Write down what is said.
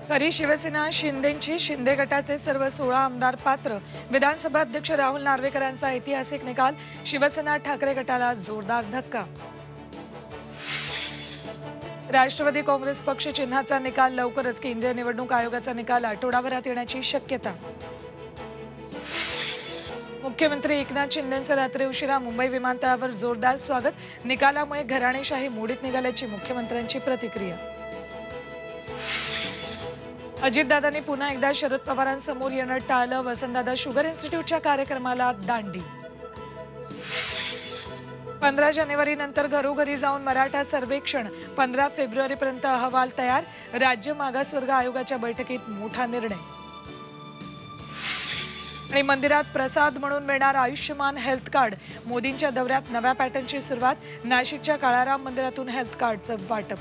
खरी शिवसेना शिंदेची शिंदे गटाचे सर्व 16 आमदार पात्र। विधानसभा अध्यक्ष राहुल नार्वेकरांचा ऐतिहासिक निकाल। शिवसेना ठाकरे गटाला जोरदार धक्का। राष्ट्रवादी काँग्रेस पक्ष चिन्हाचा निकाल लवकरच। केंद्रीय निवडणूक आयोगाचा निकाल आठवडाभरात येण्याची शक्यता। मुख्यमंत्री एकनाथ शिंदेंचं रात्री उशिरा मुंबई विमानतळावर जोरदार स्वागत। निकालामुळे घराणेशाही मोडीत निघाल्याची मुख्यमंत्र्यांची प्रतिक्रिया। अजितदादांनी पुन्हा एकदा शरद पवारांसमोर येणं टाळलं। वसंतदादा शुगर इन्स्टिट्यूटच्या कार्यक्रमाला दांडी। 15 जानेवारीनंतर घरोघरी जाऊन मराठा सर्वेक्षण। 15 फेब्रुवारीपर्यंत अहवाल तयार। राज्य मागासवर्ग आयोगाच्या बैठकीत मोठा निर्णय। आणि मंदिरात प्रसाद म्हणून मिळणार आयुष्यमान हेल्थ कार्ड। मोदींच्या दौऱ्यात नव्या पॅटर्नची सुरुवात। नाशिकच्या काळाराम मंदिरातून हेल्थ कार्डचं वाटप।